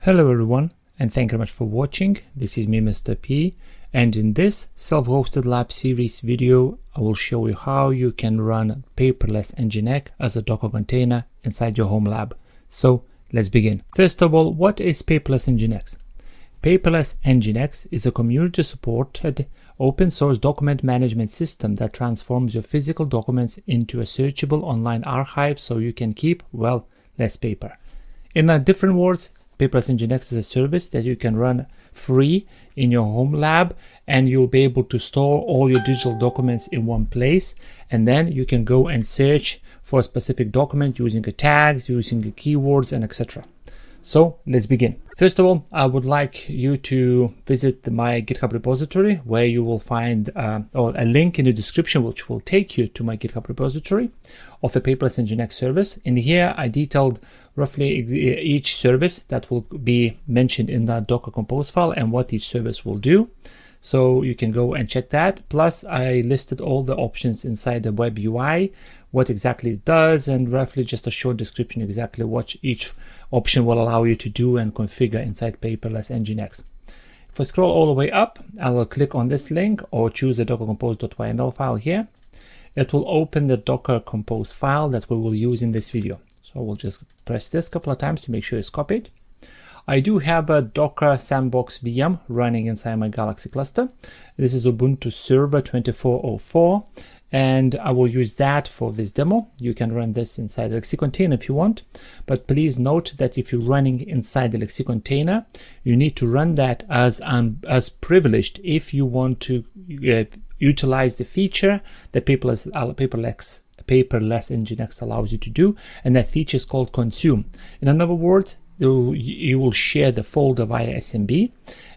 Hello everyone, and thank you very much for watching. This is me, Mr. P, and in this self-hosted lab series video, I will show you how you can run Paperless-ngx as a Docker container inside your home lab. So let's begin. First of all, what is Paperless-ngx? Paperless-ngx is a community-supported open source document management system that transforms your physical documents into a searchable online archive so you can keep, well, less paper. In different words, Paperless-ngx is a service that you can run free in your home lab, and you'll be able to store all your digital documents in one place, and then you can go and search for a specific document using the tags, using the keywords, and etc. So let's begin. First of all, I would like you to visit my GitHub repository, where you will find a link in the description which will take you to my GitHub repository of the Paperless-ngx service. In here, I detailed roughly each service that will be mentioned in that Docker Compose file and what each service will do. So you can go and check that. Plus, I listed all the options inside the web UI, what exactly it does, and roughly just a short description exactly what each option will allow you to do and configure inside Paperless-ngx. If I scroll all the way up, I will click on this link or choose the docker compose.yml file here. It will open the Docker Compose file that we will use in this video. So we'll just press this a couple of times to make sure it's copied. I do have a Docker Sandbox VM running inside my Galaxy cluster. This is Ubuntu Server 24.04, and I will use that for this demo. You can run this inside the Lexi container if you want, but please note that if you're running inside the Lexi container, you need to run that as privileged if you want to utilize the feature that Paperless-ngx allows you to do, and that feature is called consume. In other words, you will share the folder via SMB,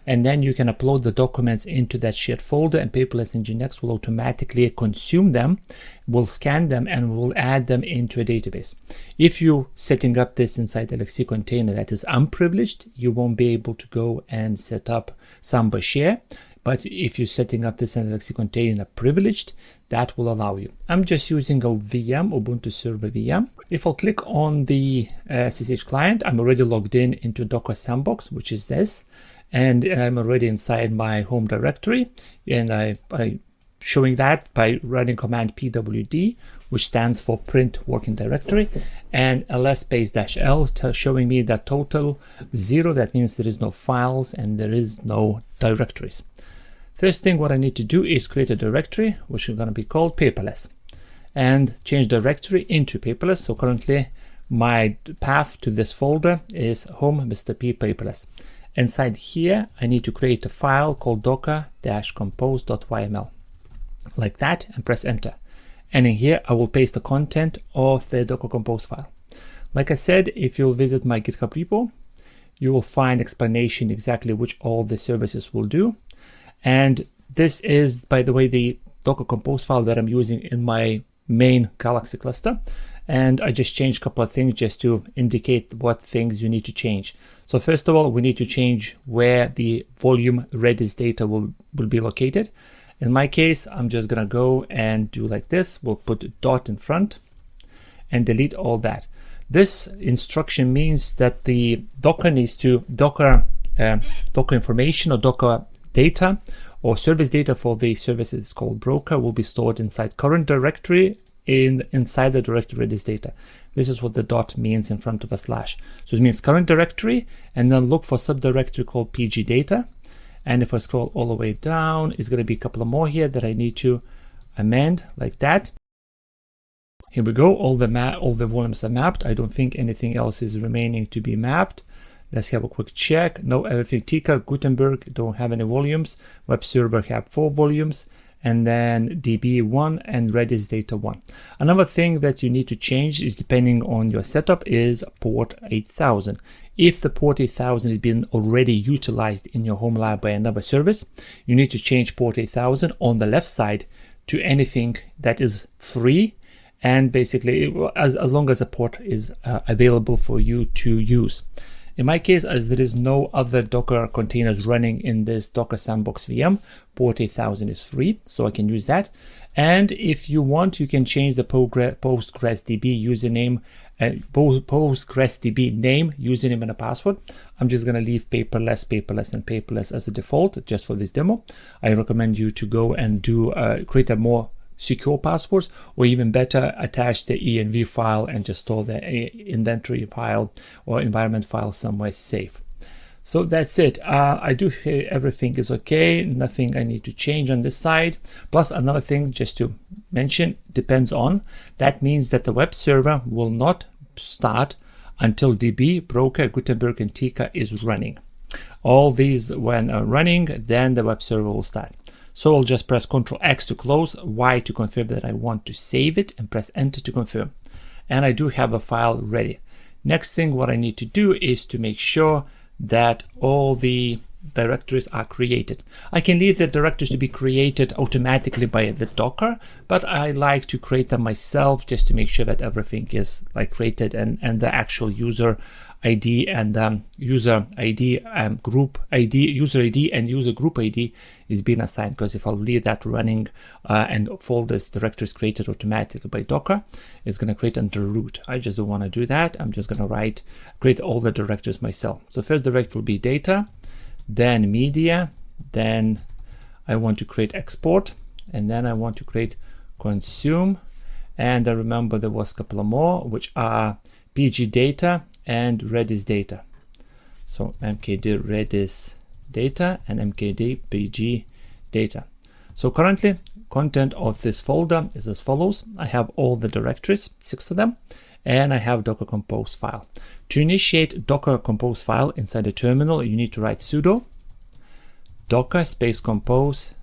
and then you can upload the documents into that shared folder, and Paperless-ngx will automatically consume them, will scan them, and will add them into a database. If you're setting up this inside the Lexi container that is unprivileged, you won't be able to go and set up sambar share. But if you're setting up this in a Lexi container privileged, that will allow you. I'm just using a VM, Ubuntu Server VM. If I'll click on the SSH client, I'm already logged into Docker Sandbox, which is this, and I'm already inside my home directory, and I showing that by running command pwd, which stands for print working directory, and ls-l showing me that total 0. That means there is no files and there is no directories. First thing what I need to do is create a directory, which is going to be called Paperless, and change directory into Paperless. So currently my path to this folder is home Mr. P Paperless. Inside here, I need to create a file called docker-compose.yml, like that, and press enter. And in here, I will paste the content of the Docker Compose file. Like I said, if you'll visit my GitHub repo, you will find explanation exactly which all the services will do. And this is, by the way, the Docker Compose file that I'm using in my main Galaxy cluster. And I just changed a couple of things just to indicate what things you need to change. So first of all, we need to change where the volume Redis data will be located. In my case, I'm just going to go and do like this. We'll put a dot in front and delete all that. This instruction means that the Docker needs to Docker information or Docker data or service data for the service it's called broker will be stored inside current directory inside the directory Redis data. This is what the dot means in front of a slash. So it means current directory, and then look for subdirectory called pg data. And if I scroll all the way down, it's going to be a couple of more here that I need to amend like that. Here we go. All the volumes are mapped. I don't think anything else is remaining to be mapped. Let's have a quick check. No, everything. Tika, Gutenberg don't have any volumes. Web server have 4 volumes, and then DB 1 and Redis data 1. Another thing that you need to change is, depending on your setup, is port 8000. If the port 8000 has been already utilized in your home lab by another service, you need to change port 8000 on the left side to anything that is free, and basically as long as a port is available for you to use. In my case, as there is no other Docker containers running in this Docker Sandbox VM, port 8000 is free, so I can use that. And if you want, you can change the PostgreSDB username PostgreSDB name, username, and a password. I'm just going to leave paperless, and paperless as a default just for this demo. I recommend you to go and do create a more secure passwords, or even better, attach the env file and just store the inventory file or environment file somewhere safe. So that's it. I do hear everything is okay, nothing I need to change on this side. Plus another thing just to mention, depends on, that means that the web server will not start until DB, Broker, Gutenberg, and Tika is running. All these when running, then the web server will start. So I'll just press Ctrl X to close, Y to confirm that I want to save it, and press Enter to confirm. And I do have a file ready. Next thing what I need to do is to make sure that all the directories are created. I can leave the directories to be created automatically by the Docker, but I like to create them myself just to make sure that everything is like created and the actual user ID and user ID, group ID, user ID and user group ID is being assigned. Because if I'll leave that running and folders directories created automatically by Docker, it's going to create under root. I just don't want to do that. I'm just going to create all the directories myself. So first directory will be data, then media, then I want to create export, and then I want to create consume. And I remember there was a couple of more, which are PG data and Redis data. So mkd Redis data and mkd PG data. So currently content of this folder is as follows. I have all the directories, 6 of them, and I have Docker Compose file. To initiate Docker Compose file inside the terminal, you need to write sudo docker space compose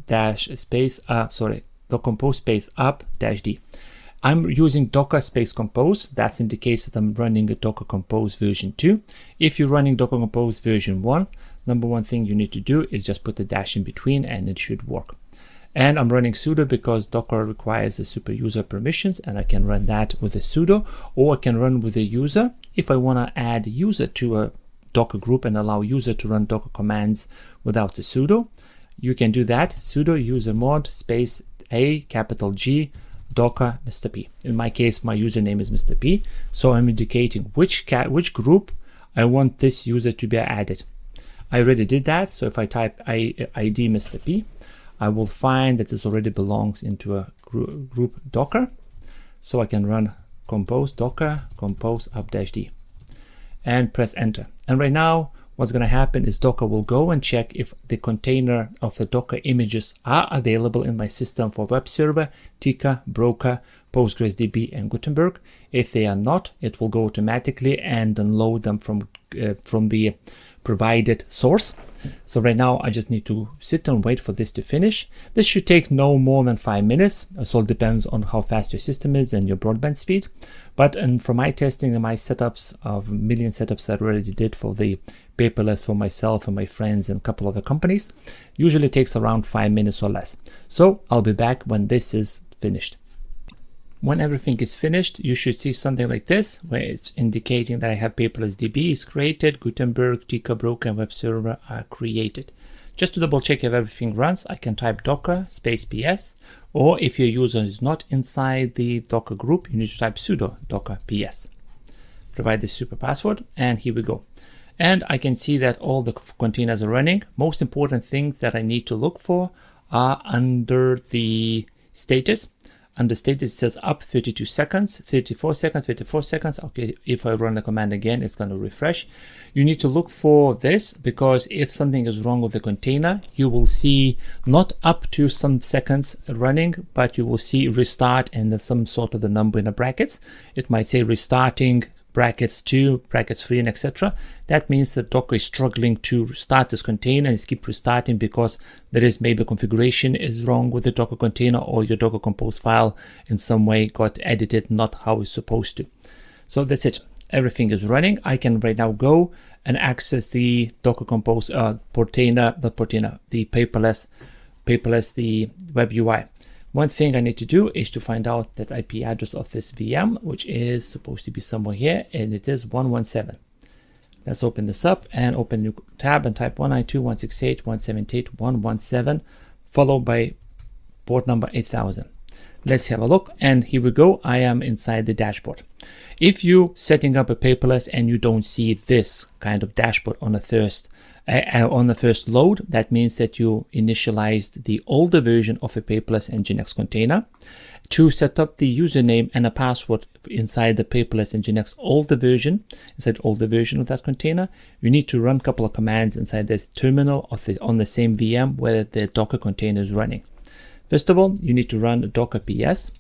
dash space docker compose space up dash d. I'm using Docker space compose. That's in the case that I'm running a Docker Compose version 2. If you're running Docker Compose version 1, number one thing you need to do is just put a dash in between and it should work. And I'm running sudo because Docker requires the super user permissions, and I can run that with a sudo, or I can run with a user. If I want to add user to a Docker group and allow user to run Docker commands without the sudo, you can do that. Sudo user mod space a capital G Docker Mr. P. In my case, my username is Mr. P, so I'm indicating which group I want this user to be added. I already did that, so if I type ID Mr. P, I will find that this already belongs into a group Docker, so I can run compose docker compose up-d and press enter. And right now, what's going to happen is Docker will go and check if the container of the Docker images are available in my system for web server, Tika, Broker, PostgreSDB, and Gutenberg. If they are not, it will go automatically and unload them from the provided source. So right now I just need to sit and wait for this to finish. This should take no more than 5 minutes. So it depends on how fast your system is and your broadband speed. But from my testing and my setups of million setups that I already did for the paperless for myself and my friends and a couple other companies, usually takes around 5 minutes or less. So I'll be back when this is finished. When everything is finished, you should see something like this, where it's indicating that I have Paperless-DB is created, Gutenberg, Tika, Broker, and web server are created. Just to double check if everything runs, I can type docker space ps, or if your user is not inside the Docker group, you need to type sudo docker ps. Provide the super password, and here we go. And I can see that all the containers are running. Most important thing that I need to look for are under the status. Under status, it says up 32 seconds, 34 seconds, 54 seconds. Okay, if I run the command again, it's going to refresh. You need to look for this, because if something is wrong with the container, you will see not up to some seconds running, but you will see restart and some sort of the number in the brackets. It might say restarting brackets 2, brackets 3, and etc. That means that Docker is struggling to start this container and keep restarting because there is maybe configuration is wrong with the Docker container, or your Docker Compose file in some way got edited not how it's supposed to. So that's it. Everything is running. I can right now go and access the Docker Compose the paperless, the web UI. One thing I need to do is to find out that IP address of this VM, which is supposed to be somewhere here, and it is 117. Let's open this up and open a new tab and type 192.168.178.117, followed by port number 8000. let's have a look. And here we go. I am inside the dashboard. If you setting up a paperless and you don't see this kind of dashboard on the first load, that means that you initialized the older version of a Paperless-ngx container. To set up the username and a password inside the Paperless-ngx older version of that container, you need to run a couple of commands inside the terminal on the same VM where the Docker container is running. First of all, you need to run docker ps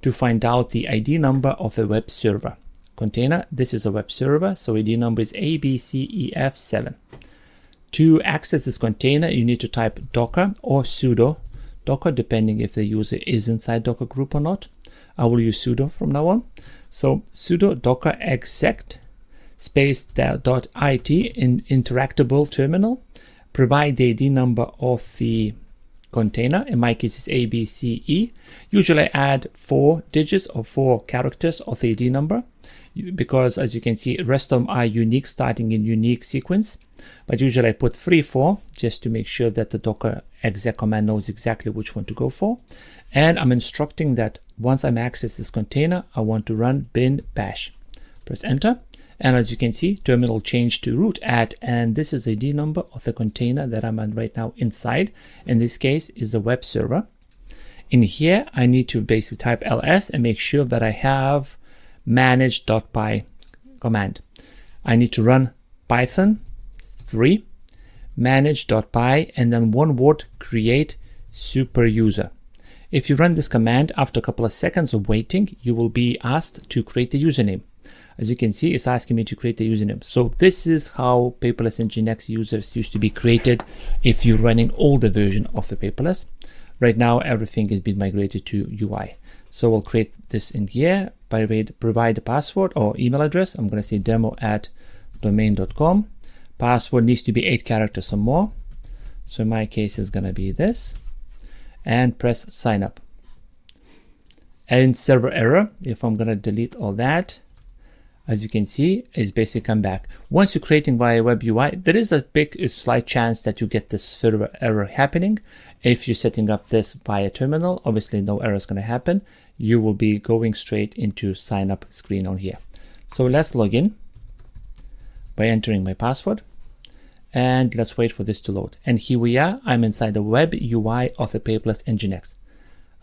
to find out the ID number of the web server container. This is a web server, so ID number is ABCEF7. To access this container, you need to type docker or sudo docker, depending if the user is inside Docker group or not. I will use sudo from now on. So sudo docker exec space .it in interactable terminal. Provide the ID number of the container. In my case, it's ABCE. Usually I add 4 digits or 4 characters of the ID number, because as you can see, the rest of them are unique, starting in unique sequence. But usually I put 3, 4 just to make sure that the docker exec command knows exactly which one to go for. And I'm instructing that once I'm access this container, I want to run bin bash. Press enter. And as you can see, terminal changed to root at, and this is the ID number of the container that I'm right now inside. In this case is the web server. In here, I need to basically type ls and make sure that I have manage.py command. I need to run Python 3 manage.py and then one word create super user. If you run this command, after a couple of seconds of waiting, you will be asked to create the username. As you can see, it's asking me to create the username. So this is how Paperless-ngx users used to be created if you're running older version of the Paperless. Right now, everything is being migrated to UI. So we'll create this in here by provide a password or email address. I'm going to say demo@domain.com. Password needs to be 8 characters or more. So in my case, it's going to be this. And press sign up. And server error, if I'm going to delete all that, as you can see, is basically come back. Once you're creating via web UI, there is a slight chance that you get this server error happening. If you're setting up this via terminal, obviously no error is going to happen. You will be going straight into sign up screen on here. So let's log in by entering my password, and let's wait for this to load. And here we are. I'm inside the web UI of the Paperless-ngx.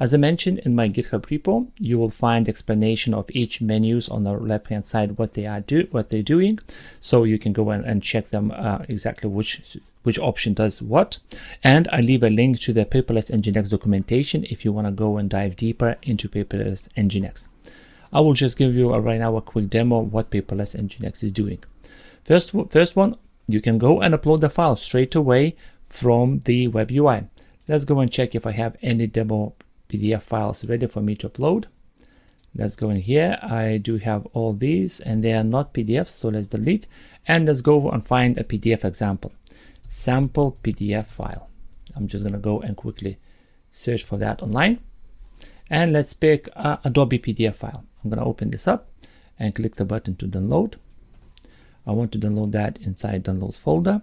As I mentioned in my GitHub repo, you will find explanation of each menus on the left-hand side, what they're doing. So you can go and check them exactly which option does what. And I leave a link to the Paperless-ngx documentation if you want to go and dive deeper into Paperless-ngx. I will just give you right now a quick demo of what Paperless-ngx is doing. First one, you can go and upload the file straight away from the web UI. Let's go and check if I have any demo PDF files ready for me to upload. Let's go in here. I do have all these and they are not PDFs, so let's delete. And let's go and find a PDF example. Sample PDF file. I'm just going to go and quickly search for that online. And let's pick Adobe PDF file. I'm going to open this up and click the button to download. I want to download that inside downloads folder.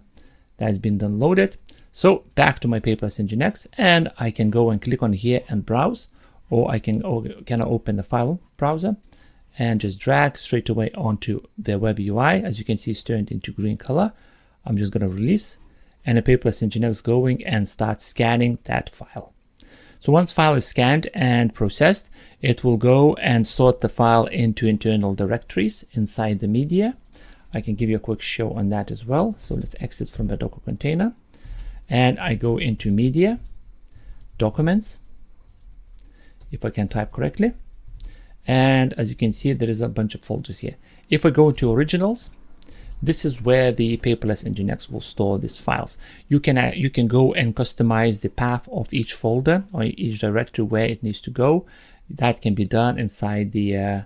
That's been downloaded. So back to my Paperless-ngx, and I can go and click on here and browse, or I can open the file browser and just drag straight away onto the web UI. As you can see, it's turned into green color. I'm just going to release, and the Paperless-ngx going and start scanning that file. So once file is scanned and processed, it will go and sort the file into internal directories inside the media. I can give you a quick show on that as well. So let's exit from the Docker container. And I go into media, documents, if I can type correctly. And as you can see, there is a bunch of folders here. If I go into originals, this is where the Paperless-ngx will store these files. You can go and customize the path of each folder or each directory where it needs to go. That can be done inside the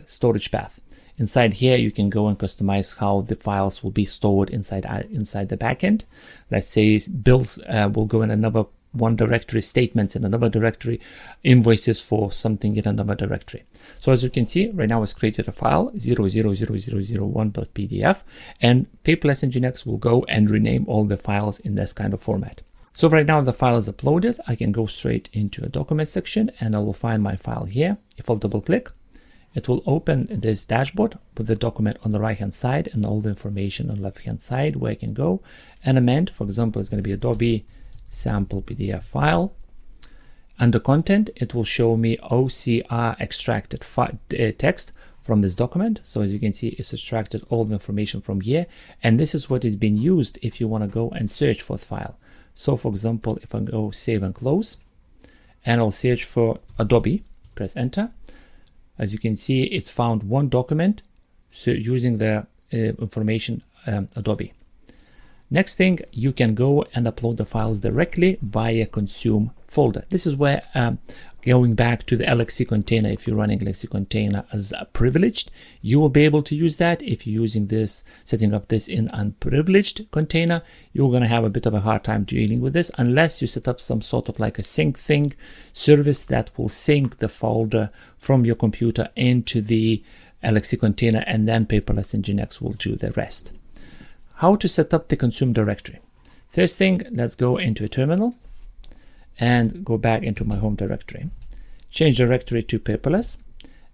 storage path. Inside here, you can go and customize how the files will be stored inside the backend. Let's say bills will go in another one directory, statements in another directory, invoices for something in another directory. So as you can see, right now it's created a file 0000001.pdf, and Paperless-ngx will go and rename all the files in this kind of format. So right now the file is uploaded. I can go straight into a document section and I will find my file here. If I'll double click, it will open this dashboard with the document on the right hand side and all the information on the left hand side where I can go and amend. For example, it's going to be Adobe sample PDF file. Under content, it will show me OCR extracted text from this document. So as you can see, it's extracted all the information from here. And this is what is being used if you want to go and search for the file. So for example, if I go save and close, and I'll search for Adobe, press enter. As you can see, it's found one document so using the information Adobe. Next thing, you can go and upload the files directly via consume folder. This is where going back to the LXC container, if you're running LXC container as privileged, you will be able to use that. If you're using this, setting up this in unprivileged container, you're going to have a bit of a hard time dealing with this unless you set up some sort of like a sync thing service that will sync the folder from your computer into the LXC container, and then Paperless-ngx will do the rest. How to set up the consume directory? First thing, let's go into a terminal and go back into my home directory. Change directory to paperless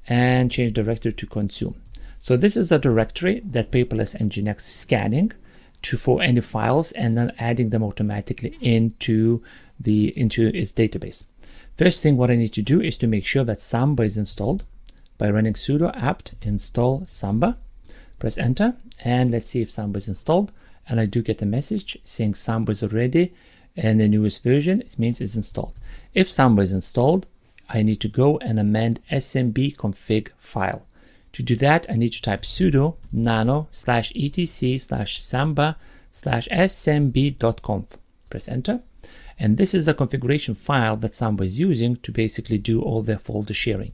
and change directory to consume. So this is a directory that Paperless-ngx is scanning for any files and then adding them automatically into its database. First thing what I need to do is to make sure that Sambar is installed by running sudo apt install sambar. Press enter and let's see if Sambar is installed, and I do get a message saying Sambar is already and the newest version. It means it's installed. If Sambar is installed, I need to go and amend smb config file. To do that, I need to type sudo nano /etc/sambar/smb.conf. Press enter. And this is the configuration file that Sambar is using to basically do all their folder sharing.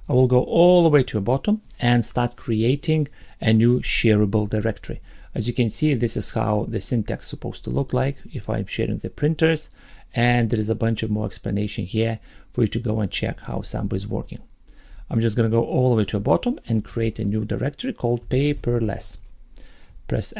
I will go all the way to the bottom and start creating a new shareable directory. As you can see, this is how the syntax is supposed to look like if I'm sharing the printers, and there is a bunch of more explanation here for you to go and check how Sambar is working. I'm just going to go all the way to the bottom and create a new directory called paperless. Press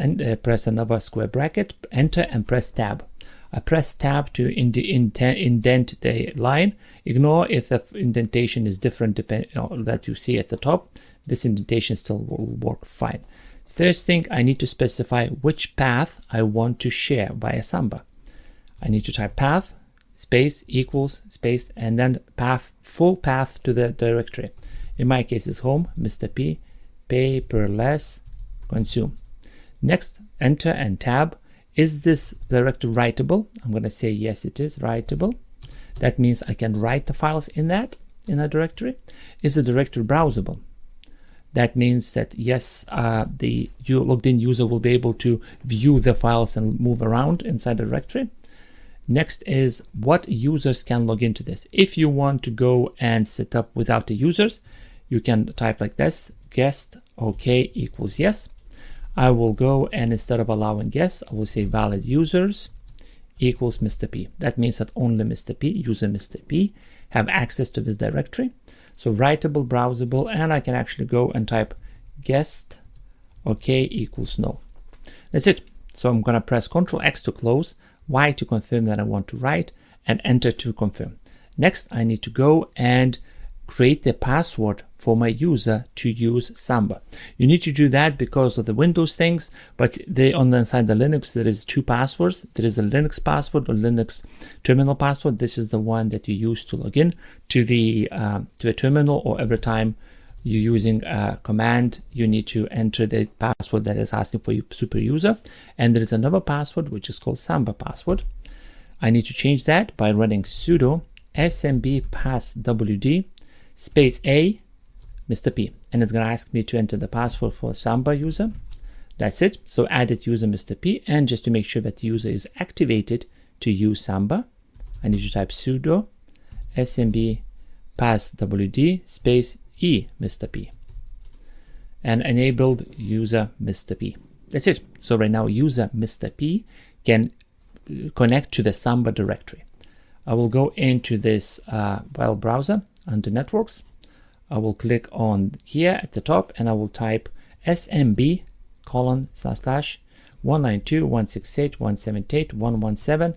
another square bracket, enter, and press tab. I press tab to indent the line. Ignore if the indentation is different that you see at the top. This indentation still will work fine. First thing, I need to specify which path I want to share via Sambar. I need to type path space equals space and then path, full path to the directory. In my case, it's home, Mr. P, paperless, consume. Next, enter and tab. Is this directory writable? I'm going to say yes, it is writable. That means I can write the files in that directory. Is the directory browsable? That means that yes, the logged in user will be able to view the files and move around inside the directory. Next is what users can log into this. If you want to go and set up without the users, you can type like this, guest okay equals yes. I will go and instead of allowing guests, I will say valid users equals Mr. P. That means that only Mr. P, user Mr. P, have access to this directory. So writable, browsable, and I can actually go and type guest okay equals no. That's it. So I'm going to press Ctrl X to close, Y to confirm that I want to write, and enter to confirm. Next, I need to go and create the password for my user to use Sambar. You need to do that because of the Windows things, but on the inside the Linux, there is two passwords. There is a Linux password or Linux terminal password. This is the one that you use to log in to a terminal, or every time you're using a command, you need to enter the password that is asking for you super user. And there is another password, which is called Sambar password. I need to change that by running sudo smb passwd space a Mr. P, and it's going to ask me to enter the password for Sambar user. That's it. So added user Mr. P, and just to make sure that the user is activated to use Sambar, I need to type sudo smb passwd space e Mr. P and enabled user Mr. P. That's it. So right now user Mr. P can connect to the Sambar directory. I will go into this file browser under networks. I will click on here at the top and I will type smb:// 192.168.178.117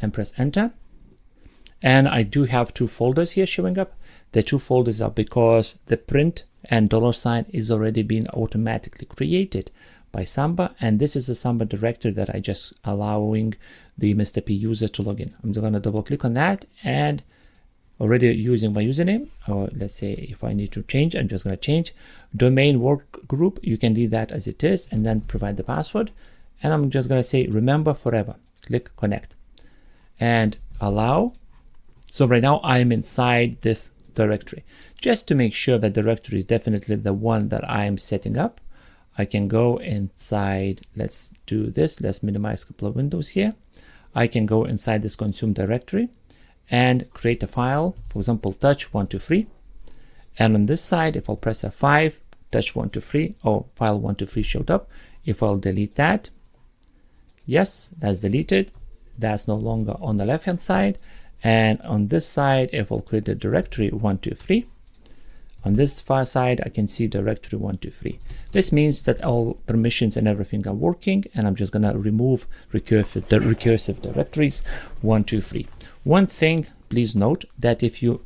and press enter. And I do have two folders here showing up. The two folders are because the print and $ is already being automatically created by Sambar, and this is the Sambar directory that I just allowing the Mr. P user to log in. I'm going to double click on that, and already using my username, or let's say if I need to change, I'm just going to change domain work group. You can leave that as it is and then provide the password, and I'm just going to say remember forever. Click connect and allow. So right now I'm inside this directory. Just to make sure that directory is definitely the one that I'm setting up, I can go inside. Let's do this. Let's minimize a couple of windows here. I can go inside this consume directory and create a file, for example, touch123. And on this side, if I'll press F5, touch123, oh, file 123 showed up. If I'll delete that, yes, that's deleted. That's no longer on the left hand side. And on this side, if I'll create a directory 123, on this far side, I can see directory 123. This means that all permissions and everything are working, and I'm just gonna remove recursive directories 123. One thing, please note that if you're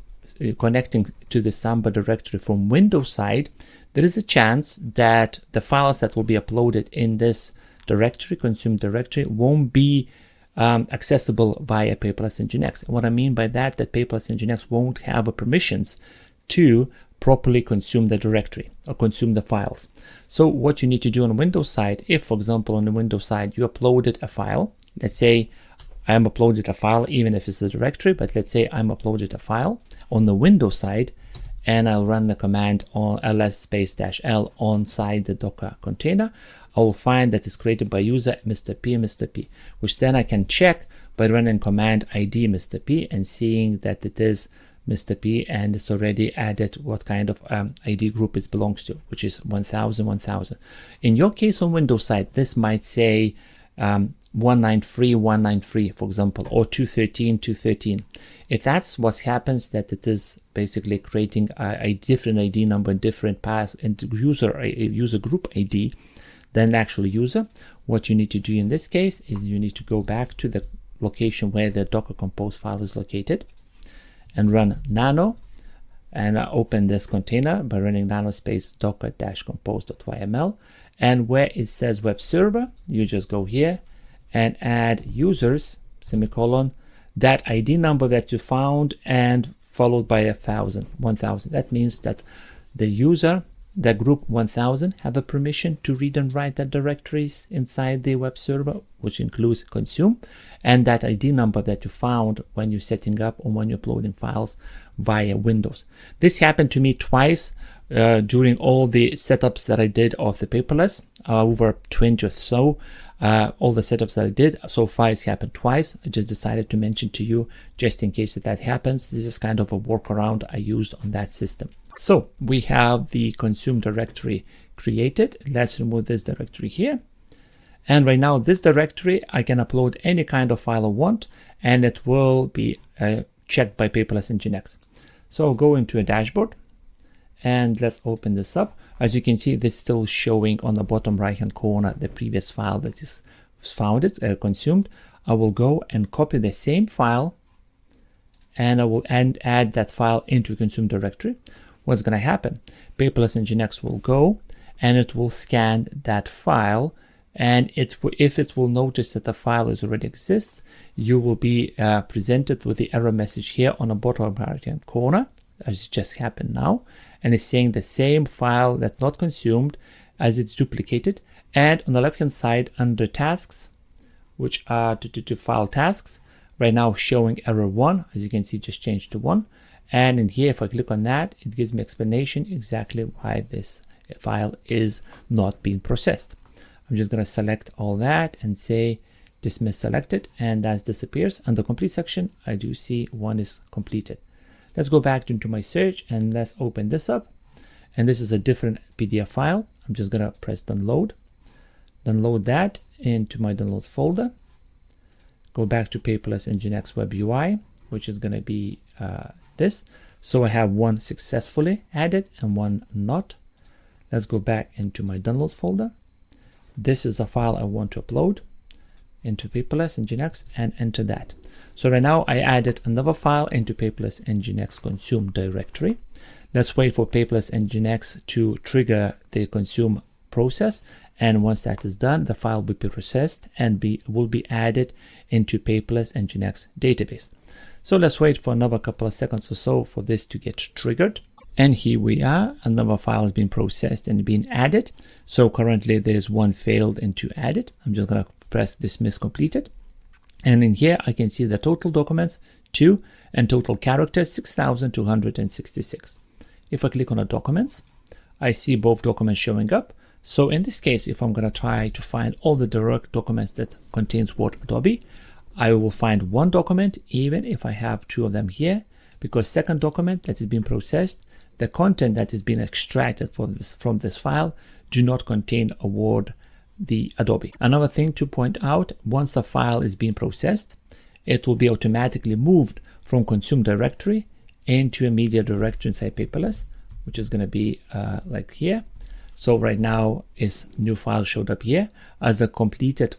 connecting to the Sambar directory from Windows side, there is a chance that the files that will be uploaded in this directory, consume directory, won't be accessible via Paperless-ngx. What I mean by that Paperless-ngx won't have permissions to properly consume the directory or consume the files. So what you need to do on the Windows side, if for example on the Windows side you uploaded a file, let's say I am uploaded a file, even if it's a directory, but let's say I'm uploaded a file on the Windows side, and I'll run the command on ls-l onside the Docker container. I will find that it's created by user Mr. P, which then I can check by running command ID Mr. P and seeing that it is Mr. P and it's already added what kind of ID group it belongs to, which is 1000. In your case on Windows side, this might say 193, for example, or 213. If that's what happens, that it is basically creating a different ID number, different path and user group ID than the actual user, what you need to do in this case is you need to go back to the location where the Docker Compose file is located and run nano and open this container by running nano space docker-compose.yml, and where it says web server, you just go here and add users semicolon that ID number that you found and followed by 1000. That means that the user, the group 1000, have a permission to read and write the directories inside the web server, which includes consume, and that ID number that you found when you're setting up or when you're uploading files via Windows. This happened to me twice during all the setups that I did of the paperless, over 20 or so. All the setups that I did so far, it's happened twice. I just decided to mention to you just in case that happens. This is kind of a workaround I used on that system. So we have the consume directory created. Let's remove this directory here. And right now this directory, I can upload any kind of file I want, and it will be checked by Paperless-ngx. So I'll go into a dashboard and let's open this up. As you can see, this is still showing on the bottom right hand corner the previous file that is found consumed. I will go and copy the same file and I will add that file into consume directory. What's going to happen? Paperless-ngx will go and it will scan that file, and if it will notice that the file already exists, you will be presented with the error message here on the bottom right hand corner, as it just happened now, and it's saying the same file that's not consumed as it's duplicated. And on the left hand side under tasks, which are to file tasks, right now showing error 1, as you can see, just changed to 1. And in here, if I click on that, it gives me explanation exactly why this file is not being processed. I'm just going to select all that and say dismiss selected, and that disappears. Under complete section, I do see one is completed. Let's go back into my search and let's open this up. And this is a different PDF file. I'm just going to press download. Download that into my downloads folder. Go back to Paperless-ngx Web UI, which is going to be this. So I have one successfully added and one not. Let's go back into my downloads folder. This is the file I want to upload. into Paperless-ngx and enter that. So right now I added another file into Paperless-ngx consume directory. Let's wait for Paperless-ngx to trigger the consume process, and once that is done, the file will be processed and will be added into Paperless-ngx database. So let's wait for another couple of seconds or so for this to get triggered. And here we are, another file has been processed and been added. So currently there is one failed into added. I'm just gonna press dismiss completed. And in here I can see the total documents 2 and total characters 6,266. If I click on the documents, I see both documents showing up. So in this case, if I'm gonna try to find all the direct documents that contains Word Adobe, I will find one document even if I have 2 of them here, because second document that is being processed, the content that is being extracted from this file do not contain a word, the Adobe. Another thing to point out, once a file is being processed, it will be automatically moved from consume directory into a media directory inside Paperless, which is going to be like here. So right now is new file showed up here as the completed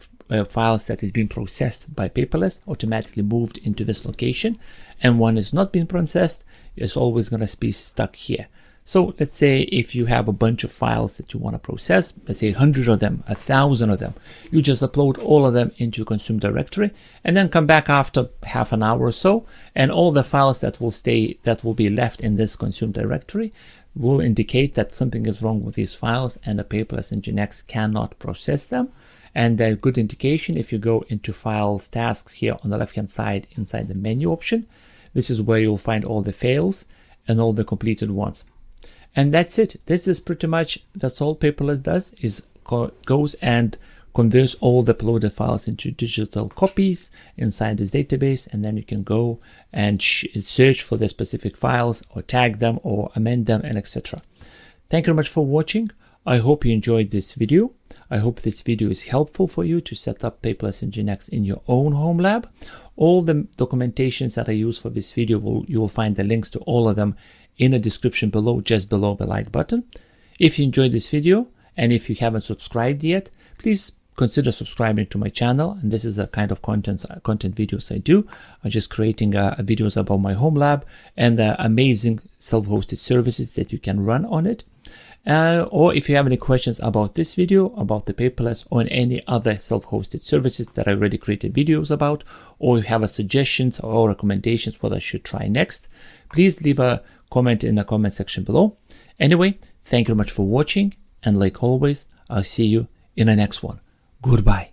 files that is being processed by Paperless automatically moved into this location, and one is not being processed, it's always going to be stuck here. So let's say if you have a bunch of files that you want to process, let's say 100 of them, 1,000 of them, you just upload all of them into consume directory and then come back after half an hour or so, and all the files that will be left in this consume directory will indicate that something is wrong with these files and the Paperless-ngx cannot process them. And a good indication, if you go into files tasks here on the left hand side inside the menu option, this is where you'll find all the fails and all the completed ones. And that's it. This is pretty much, that's all Paperless does, is goes and converts all the uploaded files into digital copies inside this database, and then you can go and search for the specific files or tag them or amend them and etc. Thank you very much for watching. I hope you enjoyed this video. I hope this video is helpful for you to set up Paperless-ngx in your own home lab. All the documentations that I use for this video, you will find the links to all of them in the description below, just below the like button. If you enjoyed this video, and if you haven't subscribed yet, please consider subscribing to my channel. And this is the kind of content videos I do. I'm just creating videos about my home lab and the amazing self-hosted services that you can run on it. Or if you have any questions about this video, about the Paperless or any other self-hosted services that I already created videos about, or you have suggestions or recommendations what I should try next, please leave a comment in the comment section below. Anyway, thank you very much for watching, and like always, I'll see you in the next one. Goodbye.